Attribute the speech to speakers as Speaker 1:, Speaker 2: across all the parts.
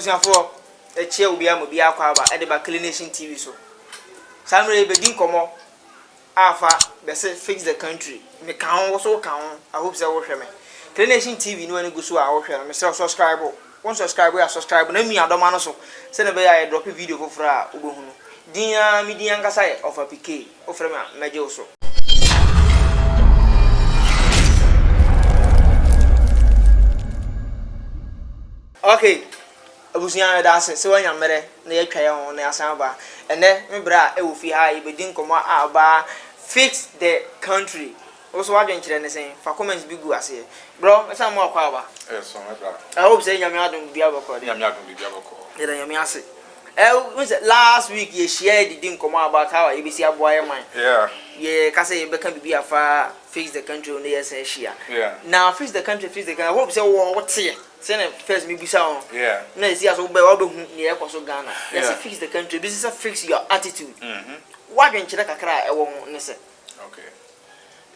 Speaker 1: abusiafo eche obi amobi akwa aba e de ba Clination TV so samre be din komo afa be say fix the country me kan wo so kan I hope say wo hwe me Clination TV no ani guso a wo hwe no me say subscribe won subscribe ya subscribe na mi adoma no so say na be ya drop video foforo a obohunu din a mi din ankasa ye of a PK o frame a meje so. Okay, abusuan da ase se wanya mere na ye twa ye ho na asan ba ene me bra e wo fi ha e bedin komo aba fix the country also wadwen kire ne sen fa comments bi gu ase bro e san mo akwa aba
Speaker 2: so me bra
Speaker 1: I hope say nyame adom bia boko
Speaker 2: nyame adom bia boko
Speaker 1: e da nyame ase last week ye share the din komo aba ka wa ebisi aboa ye man ye ka say ye beka bibi afa fix the country on the say share now fix the country I hope say wo tie say first me bisa on na isi aso be wo be hu ne ye kwaso Ghana yes fix the country this is fix your attitude what den kire kakra e wo ne se
Speaker 2: okay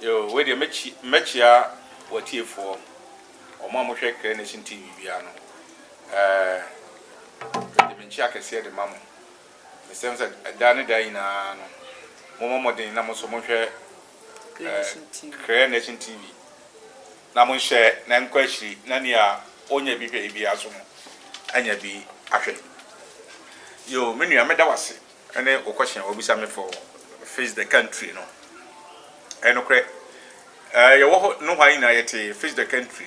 Speaker 2: yo we dey mechia watiefo o ma mo hwe Clination TV bia no de menchia kese de mamo me say say da ne da ina no mo modern na mo so mo hwe Clination TV na mo hwe na nkwahiri na ne a onya bi hwe bi aso anya bi ahwe yo menu ameda wase ene okwohyen obisa me for face the country no eno kre ye wo no hwan na yete face the country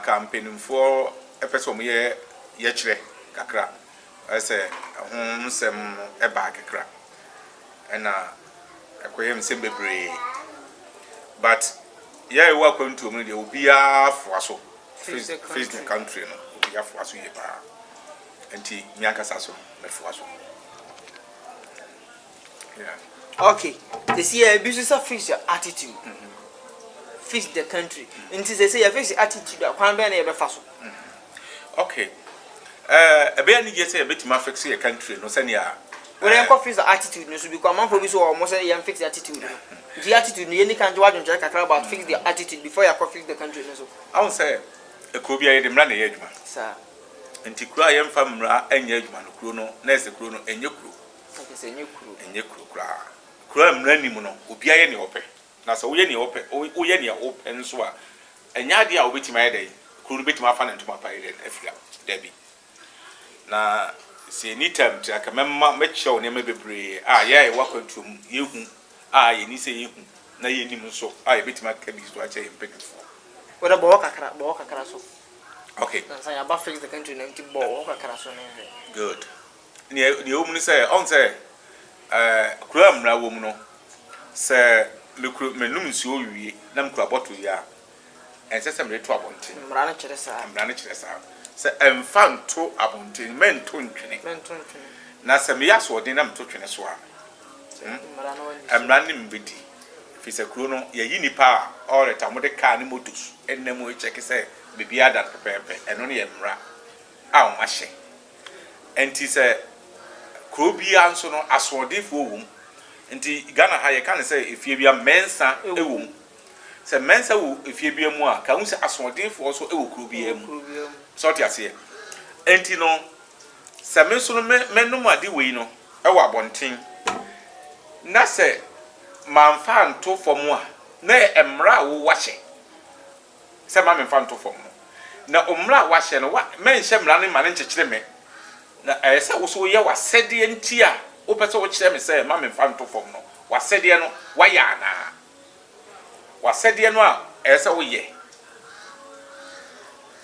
Speaker 2: campaign for epeso mo ye kire kakra ese nsem e ba kakra ena ekoyem sem bebre but ye wo akwantu mo de obi afoaso face the country no obi afoaso ye ba enti mi akasa so me foaso
Speaker 1: okay this year business fix your attitude fix the country until they say you fix the attitude akwan be na ye be fa so
Speaker 2: okay ebe ani je say e betima fix your country no say ya
Speaker 1: we dey fix the attitude no so because man for be so almost say you fix the attitude the attitude no any kan jwa jonja kakra about fix the attitude before you fix the country no so
Speaker 2: I won say e ko bia ye de mra na ye adwuma
Speaker 1: sir
Speaker 2: enti kura ye mfa mra anya adwuma no kuro no na ese kuro no enye kuro
Speaker 1: okay say enye kuro
Speaker 2: kura mra ni mu no obi aye ne ope na so wo ye ne ope wo ye ne ope nso a enya de a obetima ye dai kuro betima afa na ntoma pa ye afira dabi na si anytime ti aka memma mechew ne mebebre ye wakwantum yehu ye ni se yehu na ye nim nso ye betima ka bi so a che impekifo
Speaker 1: wala bo kakra so
Speaker 2: okay
Speaker 1: na say about fix the country na nti bo kakra so na
Speaker 2: good ni o mu ni say on say kura mra wo mu no say menum nsuo wiye na mkura bottle ya ensese mre to abonten
Speaker 1: mra na kire sa
Speaker 2: se emfanto abonten mento ntwene na se me yaso odin na mto twene so a emra ni mbedi fi se kuro no ye yi nipa all the time de car ni motos ennem o check se bibia da pepepe eno ne ye mra a o mahye enti se kuro bia nso no asodefo wom enti Ghana ha ye kan se efie bia mensa ewom se mensa wo efie bia mu a ka hu se asodefo so ewo kuro bia mu so ti ase enti no se me so no menum ade wei no ewo abonten na se manfa nto fom a na emra wo wahye se ma menfa nto fom na omra wahye no menhye mra ne ma ne nkyekere me na ese wo so ye wasede enti a wo pese wo kire me se ma menfa nto fom no wasede no waya na wasede no a ese wo ye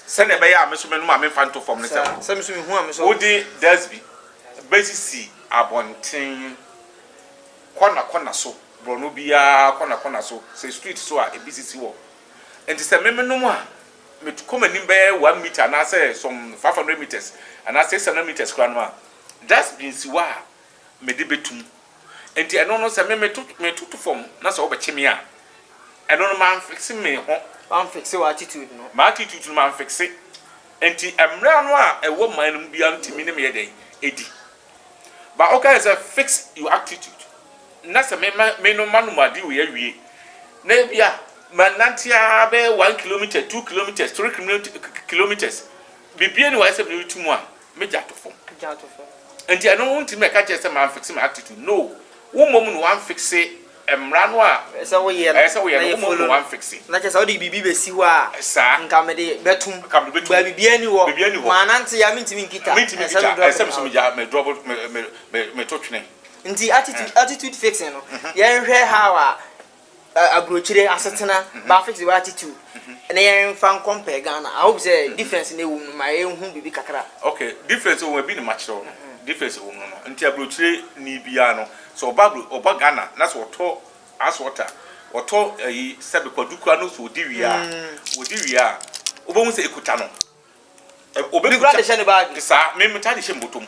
Speaker 2: se ne be ya meso menum ma menfa nto fom ne se
Speaker 1: meso me hu a meso
Speaker 2: wodi dasbi basisi abonten kona so brono bia kona so say street so a ebisisi wo enti se memenum a metukoma nim be 1 meter na say some 500 meters and 600 meters kra no a that's been si wa me de betum enti eno no se metutu fom na so obekye a eno no man fix me ho
Speaker 1: man fix your attitude no
Speaker 2: my attitude no man fix enti emra no a ewo man no bia ntimi ne me yeden edi but okay say fix your attitude na se me no manu adi we awie na bia manantia be 1 kilometer 2 kilometers 3 kilometers bibia ni wa se me tumu a me gya to fom enti eno wonti me ka che se man fix my attitude no wo mom no wan fix emra no a
Speaker 1: esa wo ye
Speaker 2: no wo mom no wan fix
Speaker 1: na che sa wo di bibi be si ho a nka me de betum ba bibia ni wo ma nante ya mintimi nkita
Speaker 2: esa me so me gya me drop me to twene
Speaker 1: nti attitude fixing no yen hwe how a abrochire asetena ba fix the attitude na yen fan compare Ghana I hope say difference na ewu ma yen hu bibi kakra
Speaker 2: okay difference o bi ni match no difference o no nti abrochire ni bia no so oba Ghana na so to as water oto sebe kwadukura no so odi wia obohu se ekuta no obe
Speaker 1: kura de shane bag
Speaker 2: sa me meta de shembotom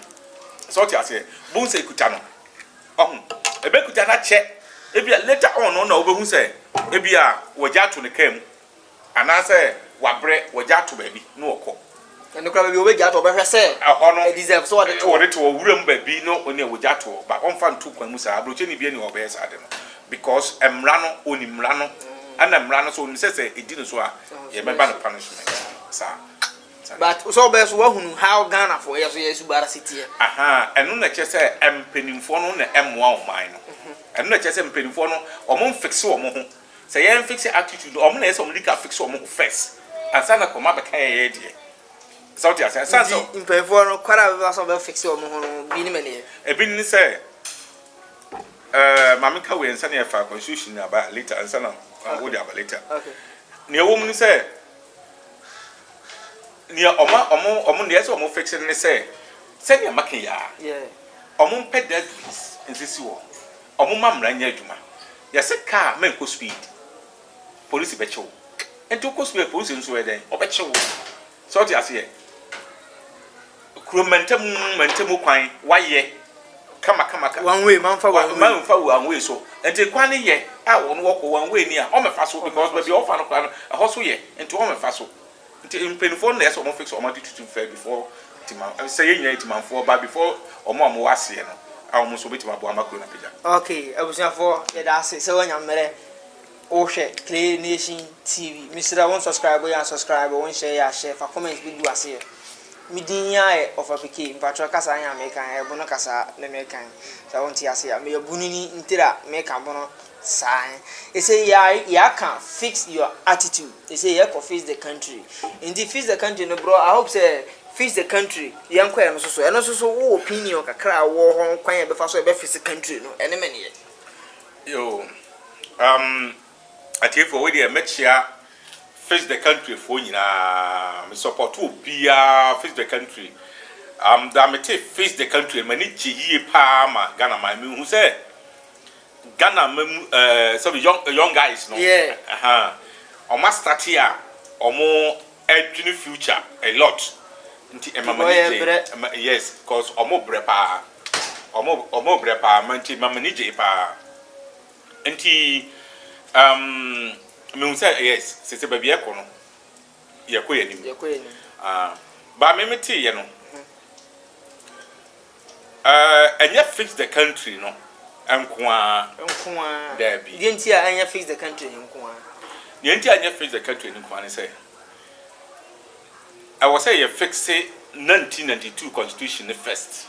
Speaker 2: so ti ase bohu se ekuta no ebe kuta na che ebia later on na obehu se ebia wagya to ne kam anase wabre wagya to baabi no okọ
Speaker 1: eno kra baabi obegya to obehwe se
Speaker 2: no
Speaker 1: deserve so wode
Speaker 2: to wuram baabi no oni wagya to ba onfa ntu kwan mu sa abroche ni bia ni obeye sa de no because emra no oni mra no ana emra no so oni se edi no so a ye meba no punishment sa
Speaker 1: but so be so wahunu how Ghana for yesu bara city
Speaker 2: eno na che se empenimfo no na emwa oman no eno na che se empenimfo no omon fix omo ho se yen fix attitude omo na ese omo lika fix omo first ansa na koma be kan ye die so ti ase sanso
Speaker 1: empenimfo no kwara be so be fix omo ho no bi ni mene
Speaker 2: e bi ni se mama ka we nsa na fa constitution aba later ansa na wo dia aba later
Speaker 1: okay
Speaker 2: ne wo mu ni se ni omo ne ese omo fix ni se ne makin ya omo pe deadlines nsisi wo omo mamra nya adwuma ya se car men ko speed police be chew ento ko speed police nso we den obe chew so ti ase ye kuro mentem kwan waye kama
Speaker 1: one way man fa
Speaker 2: one way so enti kwan ne ye a wo no wo one way ni a o me fa so because be o fa no kwan a ho so ye enti o me fa so nti impenfo na eso mo fix o ma tutu fair before tima say ye nya timanfo ba before o mo wase no a mo so betima bo amakro na peja
Speaker 1: okay abusiafo ye da se wanya mere o hwe Clay Nation TV misira won subscribe ya subscribe won share ya share fa comment bi du ase mi din ya e of apike mpatro kasa anya American e bono kasa na American sa won ti ase ya me bunini ntira me kan bono sign they say ya can fix your attitude they say you can fix the country indeed fix the country no bro I hope say fix the country yan kwa no so eno so wo opinion kakra wo ho kwan e be fa so e be fix the country no ene mene
Speaker 2: yo atifo we dey mechia fix the country for nyina me support obia fix the country that me take fix the country mani chiye pa ma Ghana ma me hu say Ghana some young guys no omo start here omo edwin future a lot nti emama yes cause omo brepa manti mama nije pa nti me say yes se baby ekọ no yekọ yanim ba me meti ye no enya fix the country no enkoa dabi
Speaker 1: yenti a anya fix the country enkoa
Speaker 2: yenti anya fix the country enkoa ne say I was say you fix 1992 constitution first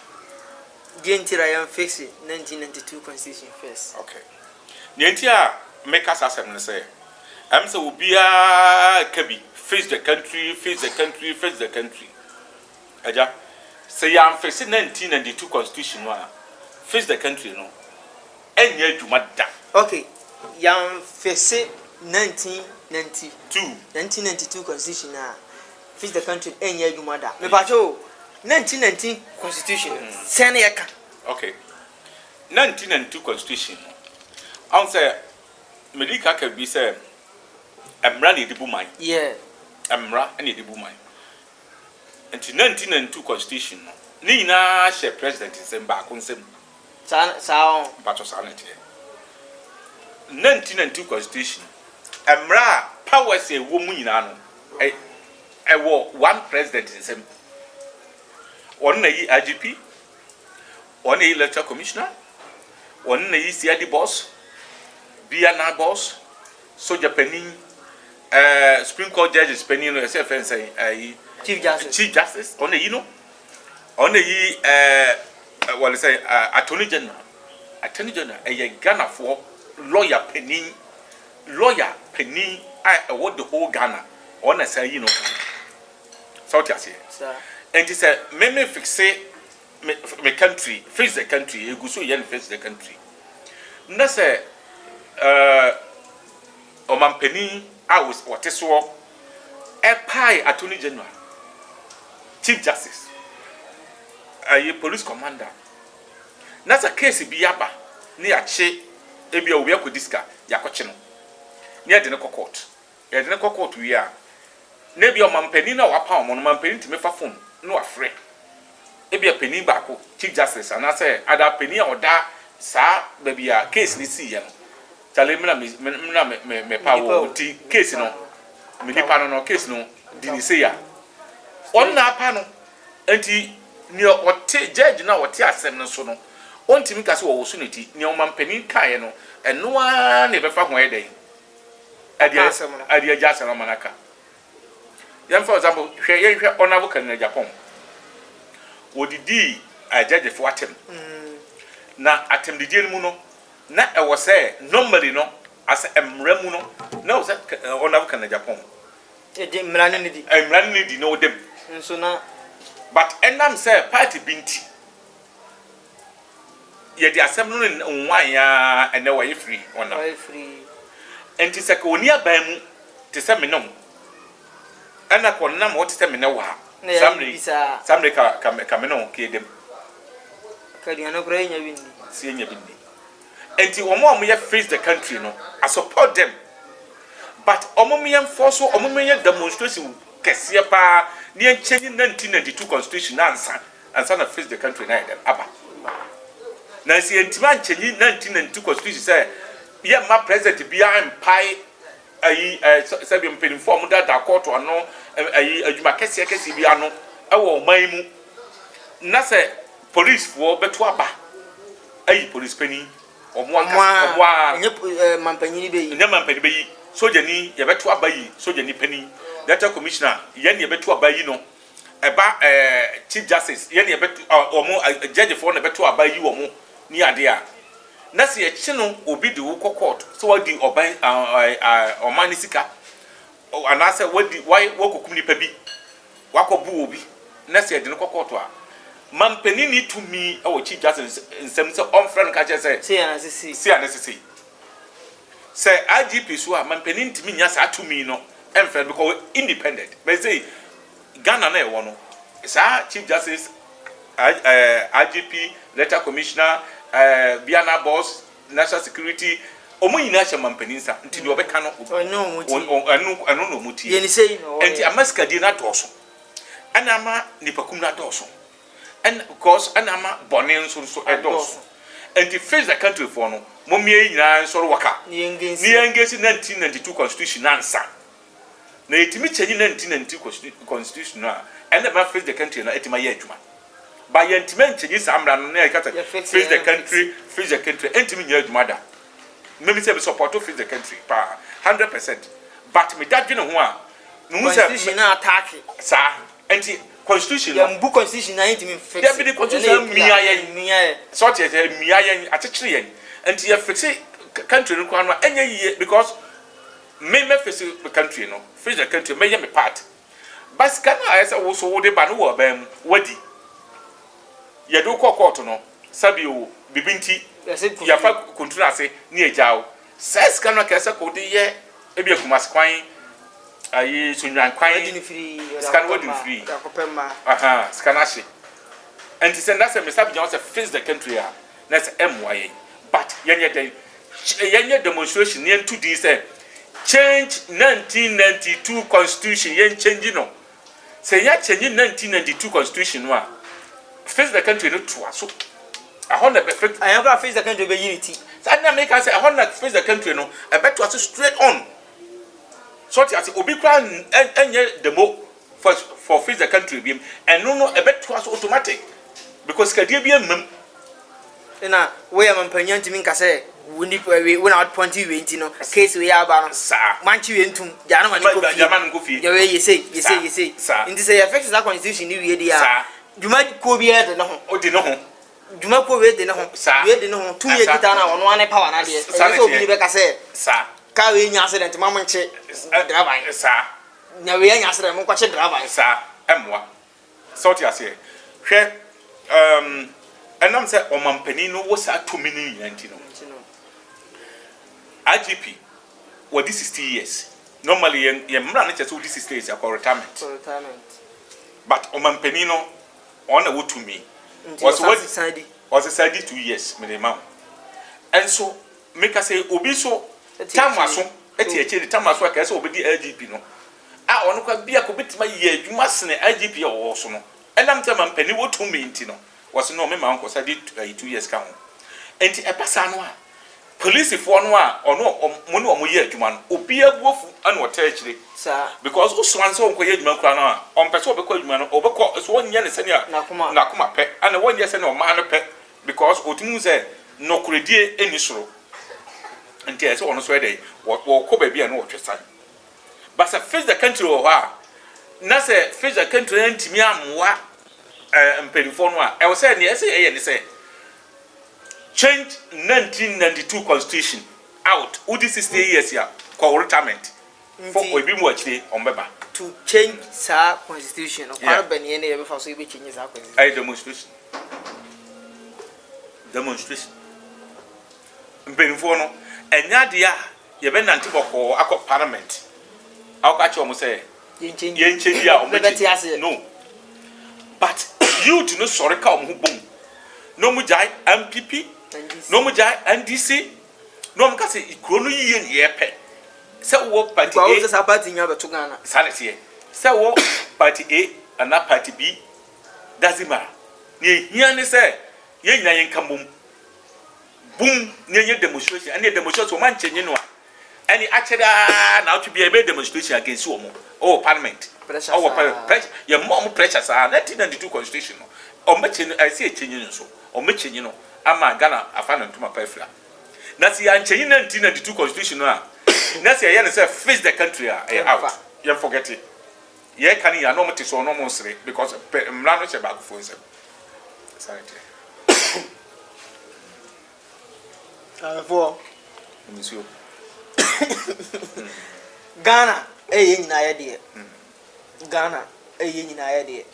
Speaker 1: yenti ra yan fix 1992 constitution first
Speaker 2: okay yenti a make us asem ne say am say obia kabi fix the country aja say you fix 1992 constitution no fix the country no enya adwuma da
Speaker 1: okay yan fese 1992 constitution fix the country enya adwuma da me pacho 1919 constitution sen yeka
Speaker 2: okay 1992 constitution on say medical can be say emra ne dibu man emra ne dibu man until 1992 constitution ni nyina she president nsem ba ko nsem
Speaker 1: sao
Speaker 2: pacho sanity 1992 constitution emra powers e wo mu nyina no e wo one president nsem on na yi IGP on na yi electoral commissioner on na yi CID boss BNI boss soldier penny Supreme Court judges penny no SFN say
Speaker 1: Chief Justice
Speaker 2: on the you know on the what say attorney general a Ghana for lawyer penny I what the whole Ghana on a say you know so and he said me fix me country face the country you go so yen face the country na say o man penny I was what is so a pie attorney general chief justice a police commander na sa case bi yaba ne ya che e bia obi akodiska yakoche no ne ya de ne court ya de ne court wi a na bia o man penny na wa pa o man penny ntime fa phone no afre e bia penny ba ko chief justice ana say ada penny a oda sa ba bia case ni si ya no chale me pa wo ti case no me ni pa no case no di ni say ya on na pa no enti ni ote judge na ote asem no so no ontimi ka se wo so neti ni o man pani kae no eno a na be fa ho eden adi aja asem manaka yam for example hwe honorable kan Japan wodidi a judge for atem na atem di die mu no na e wo say normally no as emra mu no na wo say honorable kan Japan
Speaker 1: e mrani ni
Speaker 2: di no dem
Speaker 1: so na
Speaker 2: but endam say party binti ye di asem no nwan ya ene wa free ona
Speaker 1: free
Speaker 2: enti se ko oni aban mu te se menom ana ko nam wo te se mene wa samre ka menom ke dem
Speaker 1: ka di ana kura nya bindi
Speaker 2: si nya bindi enti omo ye face the country no I support them but omo me enforce omo me demonstration kese pa ni change 1992 constitution ansa na face the country na dem aba na si entima change 1992 constitution say ye ma president bia empai ayi sabi mpinfo mu da court ano ayi adwuma kese bia no e wo man mu na say police for beto aba ayi police pani omo
Speaker 1: nye mampanyini be
Speaker 2: yi soja ni ye beto aba yi soja ni pani data commissioner yen ye beto aba yi no eba chief justice yen ye beto omo judge for na beto aba yi omo ni ade a na se ye chi no obi di wo court so wadi oban omani sika ana se wadi why wokokum ni pa bi wakobu obi na se ye de no court a mampani ni to me e wo chief justice nsem se on friend ka che se si anasisi se IGP so a mampani ntimi nya sa to me no emfred because independent but say Ghana na e wo no sa chief justice IGP letter commissioner Biana boss national security omunyina sha mampanisa nti do beka no anu no muti
Speaker 1: ye ni sei no
Speaker 2: enti amaska di na doso ana ma nipakum na doso and because ana ma bonen so doso enti face the country for no momie nyina so waka ni engesi 1992 constitution ansa na etimi change 1992 constitution na and the face the country na etima ye adwuma by yentimen change samra no na ekata face the country entimi nya adwuma da maybe say support to face the country pa 100% but me dadwe no ho a no say
Speaker 1: constitution na attack
Speaker 2: sa enti constitution
Speaker 1: ya mbu constitution na entimi fix
Speaker 2: there be the constitution miya sort ye miya yen atechire yen enti ya fix country no kwa no enye yie because me face the country no face the country me me part but can I say wo so wo de ba no wo ba mu wadi ye do court no sabi o bibinti ya fa kontinu ase ni ejao ses kan no kese ko de ye ebi akumas kwan ayi sunwan kwan
Speaker 1: ni free
Speaker 2: scan wodi free
Speaker 1: akopema
Speaker 2: scan ashi and to send us a message just face the country a that's MYA but yenye demonstration yen to this change 1992 constitution yen change no say ya change 1992 constitution no face the country no to aso I want the perfect
Speaker 1: I am face the country be unity
Speaker 2: so na make I say I want to face the country no I bet to aso straight on so ti ase obi kwa enye demo for face the country bi and no I bet to aso automatic because kadie bi amam
Speaker 1: na we am mpanyan timi nka say we not pointing we no case we aba no manchi we ntum ja na mani ko fi
Speaker 2: jaman ko fi
Speaker 1: ya we you say inti say affect that constitution ni we dia djuma ko bi e de no ho
Speaker 2: odi no ho
Speaker 1: djuma ko we de no ho we de no ho tu ye kita na ono ane power na de so obi ni be ka say
Speaker 2: sa
Speaker 1: ka we nya accident mama nche driver
Speaker 2: sa
Speaker 1: nya we nya accident mo kwa che driver
Speaker 2: sa emwa sort ya say hwe enam say omampani no wo sa to mini yanti no IGP what this 60 years normally ye mra na chese wo this 60 years for retirement but omampani no on na wo to me was what side 2 years minimum and so make us say obi so tamaso eti eche tamaso aka say obi di IGP no a ono kwa bia ko betima ye adwuma sene IGP o so no enam tamampani wo to me nti no was no me ma nko side 2 years ka ho enti e pasa no a police for no a ono mo no mo ye adwuma no obi abuofu ana wota akire because uswan so nko ye adwuma kura no a on pese obekọ adwuma no obekọ so wonye ne sene a na kuma pe ana wonye sene o ma no pe because otimu say no kredie eni soro nti ese ono so dey wo ko ba bia no wo twesa but say face the country o ha na say face the country ntimi amwa mpelifo no a e wo say ne ese ye ne say change 1992 constitution out udi 60 years ya kwa retirement for obi mu akire ombeba
Speaker 1: to change sa constitution kwa bani ene ye fa so ibe change sa constitution
Speaker 2: ai demonstration mpelifo no enya dia ye be nante boko akọ parliament awka che omo say ye change dia omo no but you do no sorry ka omo bom no mu jai MPP no mu jai NDC no mu ka say ikuro no yiye ne yepe se wo party A
Speaker 1: wo se party nya beto Ghana
Speaker 2: sanete se wo party A and party B doesn't matter ne hia ne say ye nyina yen kambom boom ne demonstration and demonstration man chenye no any actually na to be a demonstration against you parliament
Speaker 1: pressure
Speaker 2: pressure ye more pressure sa 1992 constitution no o meche I see chenye no so o meche no ama Ghana afana ntuma pafra na si ya chenye 1992 constitution no a na si ya ne say face the country out you forget it ye kan ya no mete so no mo sere because mra no che ba go phone say sorry
Speaker 1: for
Speaker 2: monsieur
Speaker 1: Ghana ye nyina ye de Ghana ye nyina ye de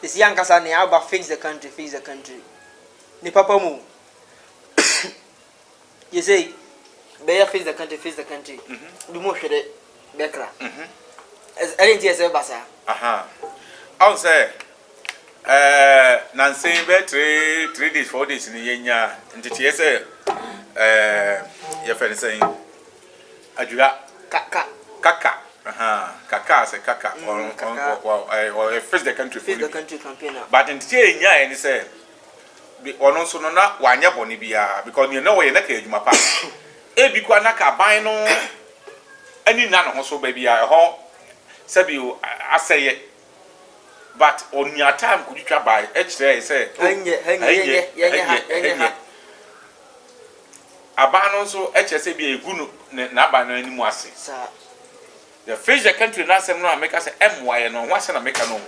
Speaker 1: this young kasa ne aba fix the country ni papa mu you say be fix the country du mo hwede bekra any tia say basa
Speaker 2: I say Nancy be 3 days 4 days ni yenya ntiti ye say ye fe say adura
Speaker 1: kaka
Speaker 2: say kaka or face the country
Speaker 1: campaign
Speaker 2: but ntiti yenya ni say bi ono so no na wanya boni bia because you know we na ka adwuma pa e bi kwa na ka ban no ani na no so ba bia ho sabi aseye but on your time could you try by h3 say
Speaker 1: hanye
Speaker 2: abano so hs bi egunu na abano animu ase the face the country na sem no make say my no ho ase na make no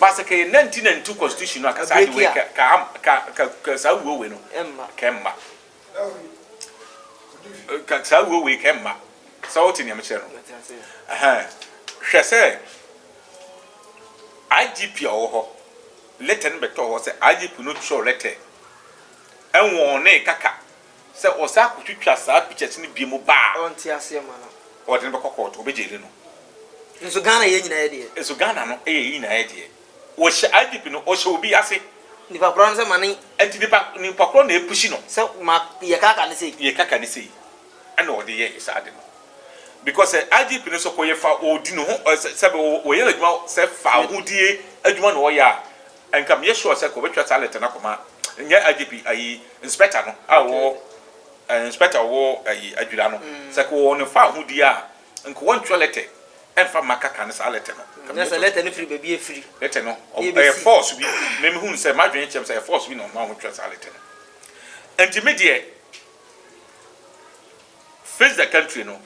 Speaker 2: basically 1992 constitution no aka say we ka sa we no kemma ka sa we kemma so what ni am chere no hwese IGP oho letter no beto ho say IGP no show letter enwo ne kaka say osa kutwitwa sa pictures ni bi mu ba
Speaker 1: onti ase ma no
Speaker 2: o de be kokot obejele no
Speaker 1: nso Ghana ye nyina ye de
Speaker 2: nso Ghana no nyina ye de wo hye IGP no o hye obi ase
Speaker 1: nipa kron se mani
Speaker 2: enti nipa kron na epushi no
Speaker 1: se ma ye kaka ne sei
Speaker 2: ana o de ye isa de no because IGP no so ko ye fa odi no ho se be wo ye adwuma se fa hodie adwuma no wo ya enkam ye sure se ko betwa talent na koma nya IGP ayi inspector no awo inspector wo ayi adwura no se ko wo no fa hodie a enko won toilet enfa makaka ne sa letter no
Speaker 1: na sa letter no free baby e free
Speaker 2: letter no force bi meme hu se madwen chem se force bi no ma ho twa sa letter no enti me de face the country no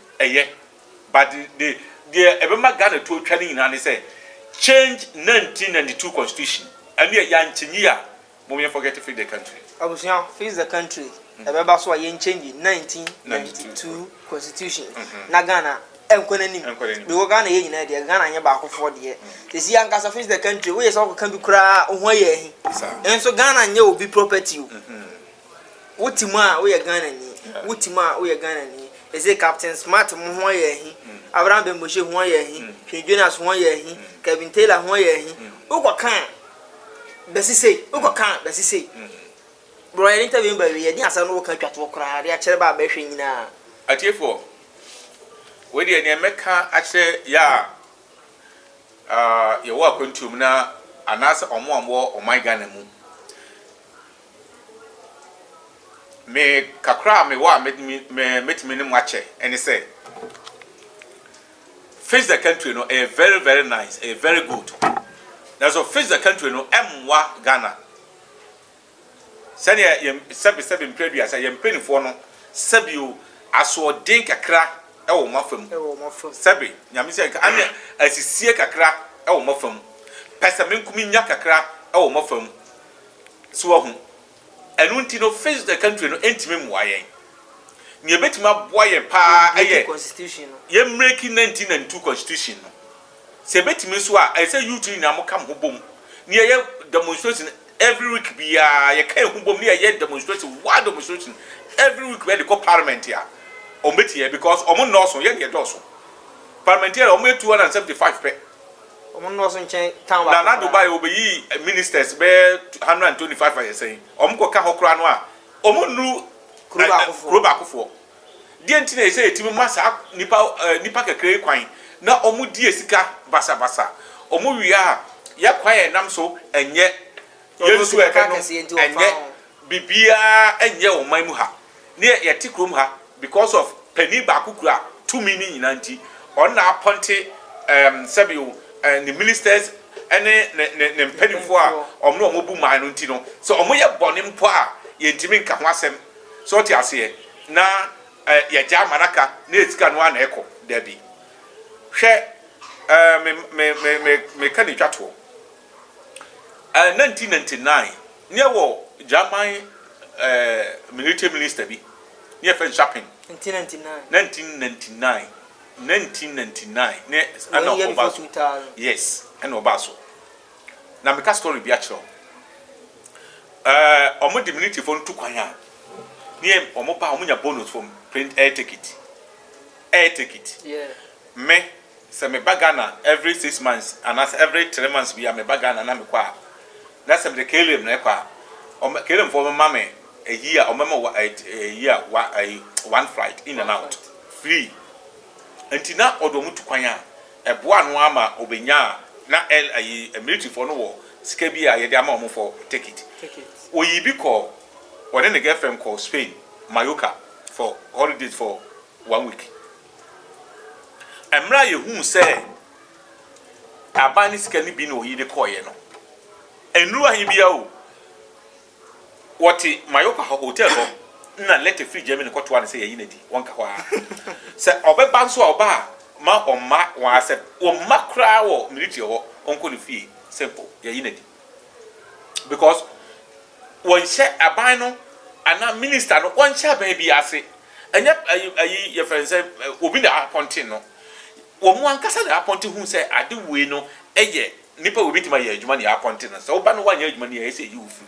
Speaker 2: but the ebema Ghana to training in and say change 1992 constitution and ye yanchinyi a forget to face the country
Speaker 1: abusia face the country ebeba so ye change 1992 constitution na Ghana enkonanim be Ghana ye nyina de Ghana nya ba akofo de te si ankasa face the country we so kan bi kura ho ye hi enso Ghana nya obi property wotima we Ghana ni wotima we Ghana ni eze Captain Smart mo ho ye hi Abraham Bemboshe ho ye hi King Jonas ho ye hi Kevin Taylor ho ye hi ukokan besise ukokan besise bro ye interview ba we ye ni asa no kan twato kra de a kire ba ba hwe nyina
Speaker 2: atiefo we de ne meka a kire ya ye wo akwantum na anase omo o my Ghana mu me kakra me wa metimi ne mwache and say face the country no a very very nice a very good that's so face the country no emwa Ghana sani ya sebi mpredua say ya mpenifo no sebi aso den kakra e wo mafam sebi nyame say ane asisie kakra e wo mafam pesa menkumi nya kakra e wo mafam so ho enunti no face the country no entime muayen nye betima boye pa aye
Speaker 1: constitution
Speaker 2: ye breaking 1992 constitution no se betimi so a say youth ni amokam hobom ne ye demonstration every week bia ye kan hobom ne ye demonstration what demonstration every week we dey call parliament here o metie because o mo no so ye dey do so parliament here o mo 275 pe
Speaker 1: omo no so nchen town
Speaker 2: ba na Dubai obeyi ministers be 125 ay say o mo ko ka hokra no a o mo nu Kuruba akufo die ntine e say etimi masa nipa kakre kwan na o mo die sika basa o mo wi a ya kwan e nam so enye yesu e ka no enye bibia enye o man mu ha ne ye tikrom ha because of penny ba kukura 2 million nyina nti on na appointe sabio the ministers ene ne mpanifo a omno omobu man no nti no so omo ye bone mpo a ye ntimi nka ho asem so ti ase na ye ja maraka na etika no ana eko da bi hwe me kan twato 1999 ne wo German military minister bi ne fen shopping 1999 ne ana obaso yes ana obaso na me ka story bi a kiro omo diminity for ntu kwan a ne omo ba omo nya bonus from print air ticket
Speaker 1: yeah
Speaker 2: me se me bagana every 6 months and as every 3 months bi me bagana na me kwa na se me de kelem na kwa omo kelem for mama a year omo a year one flight in and out free antina odo mutu kwan a eboa no ama obenya na a military for no wo sika bi a ye de ama omo for ticket oyibi ko one the girlfriend called Spain Mallorca for holidays for 1 week emra ye hu say abani sika ni bi no yi de koye no enru ahi bia o woti Mallorca hotel ho na let free Germany ko to an say ye na di wonka ho a say obeba nso oba ma omma wa accept omma kra wo military ho onko ni fie simple ye yi na di because won share aban no ana minister no won share ban bi ase enya ayi ye friend say obi na appointing no wo mu ankasa na appointing hu say ade we no eye nipa obi tima ye adwuma na appointing no so oba no wanya adwuma na ye say you fi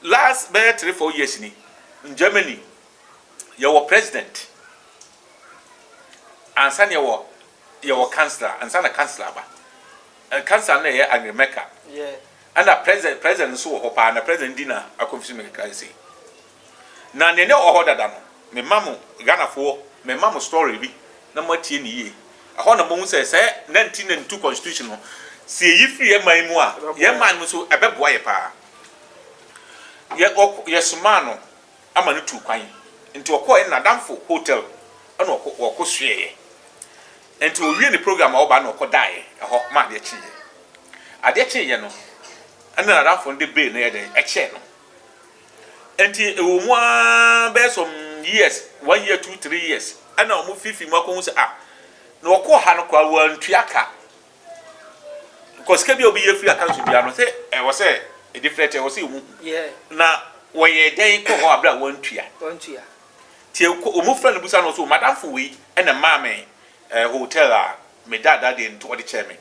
Speaker 2: last 3-4 years ni in Germany your president ansa your chancellor ansa na chancellor ba chancellor na ye Angela
Speaker 1: yeah
Speaker 2: and a president so ho pa na president dina akonfisi me kan say na ne oho dada no me mamu Ghana fo me mamu story bi na matie ni ye aho na mo say 1992 constitution no se yi free e man mu a ye man mu so ebeboa ye pa ye suma no ama no tu kwan nti okọ e na damfo hotel ana okọ sue ye nti o wie ni program a oba na okọ dae aho ma de chi ye ade chi ye no ana na damfo de be na ye de eche no enti ewo mu a be som years 1 year 2 3 years ana omo fifi mu akon say na okọ ha no kwa wantuaka because ke bia obi ye free account bia no say e wo say e different e wo say mu na wo ye den ko ho abra wantua tie omo fra no busa no so madam for we na ma me hotel me dada dey into the chairman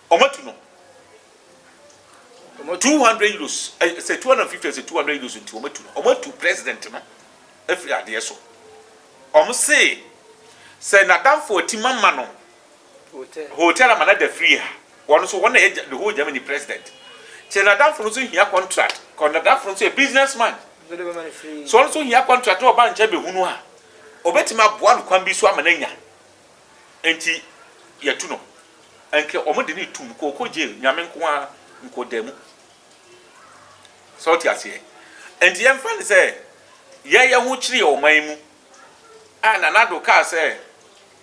Speaker 2: omatu no 200 euros say 250 say 200 euros into omatu president no every ade so say na dam for ti mama no hotel amana da free ha one so one the whole Germany president say na dam for so hia contract na dam for so a businessman so one so hia contract o ba nche be hunu ha obetima boa no kwan bi so amana nya enti yetu no enke omode ni tum ko je nyame nko a nko demu so ti ase enti yem fan say ye ho kire o man mu na nado ka say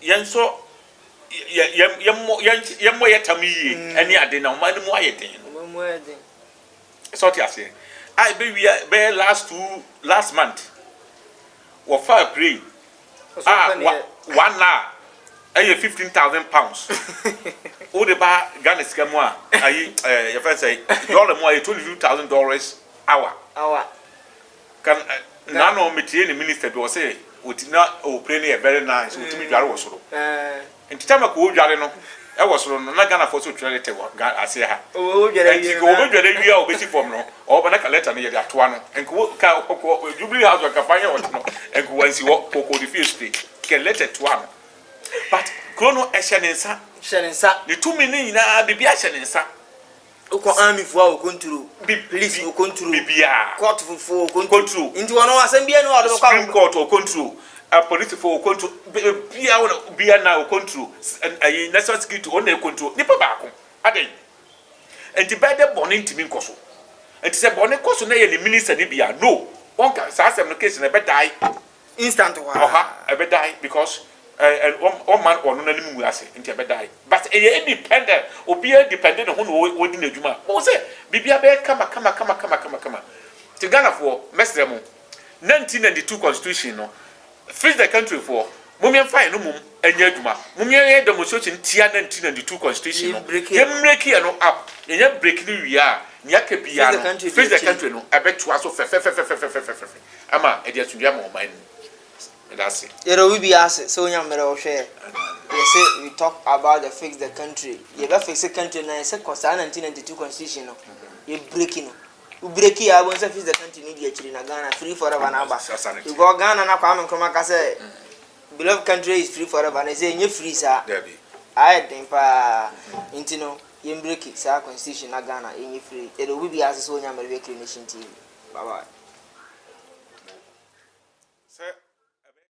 Speaker 2: yen so yem yetam yi ani ade na o man mu ayeden so ti ase I be last month wo fa pray one hour aye 15,000 pounds o de ba Ghana sika mu a ayi your friend say dollar mu aye $22,000 hour kan na no metie ni minister bi o say otina o pray na very nice otimi dware wo soro entitama ko o dware no e wo soro no na Ghana for so twere te wo ase ha o dware yi ko o dware wi a o besi form no o ba na ka letter no ye de atoa no enko ka Jubilee House ka fanya wo no enko wansi wo ko di face street ke letter toa no but krono ehyenensa the 2 minutes na bibia ehyenensa
Speaker 1: uko army fo a control police o control
Speaker 2: bibia
Speaker 1: court fo o control ndi wono asem bia no o do
Speaker 2: kwa court o control police fo o control bia wona bia na o control national security o na control nipa ba ko adai enti bede bone ntimi nkoso enti se bone koso na ye ni minister ni bia no won ka sa asem no case na be die
Speaker 1: instant wa
Speaker 2: e be die because and one man or no nanim wu ase nti be die but e independent obi independent ho no wodi na adwuma o say bibia be kama ti Ghana for mesremo 1992 constitution no freeze the country for mumien fine no mum anya adwuma mumien demonstration tia 1992 constitution no ye break no up ye break ni wi a nya ka bia no freeze the country no abeto aso fe ama e dia tundia ma o man that's it.
Speaker 1: We be asked so we say we talk about the fix the country. You be fix the country na say cause 1992 constitution no. You breaking no. You break it I won't say fix the country need you na Ghana free forever na ba. You go Ghana na kwa nkroma ka say beloved country is free forever na say you free sir.
Speaker 2: There be.
Speaker 1: I think pa intino you break it sir constitution na Ghana you free. We be asked so we Nation TV. Bye bye.
Speaker 2: Sir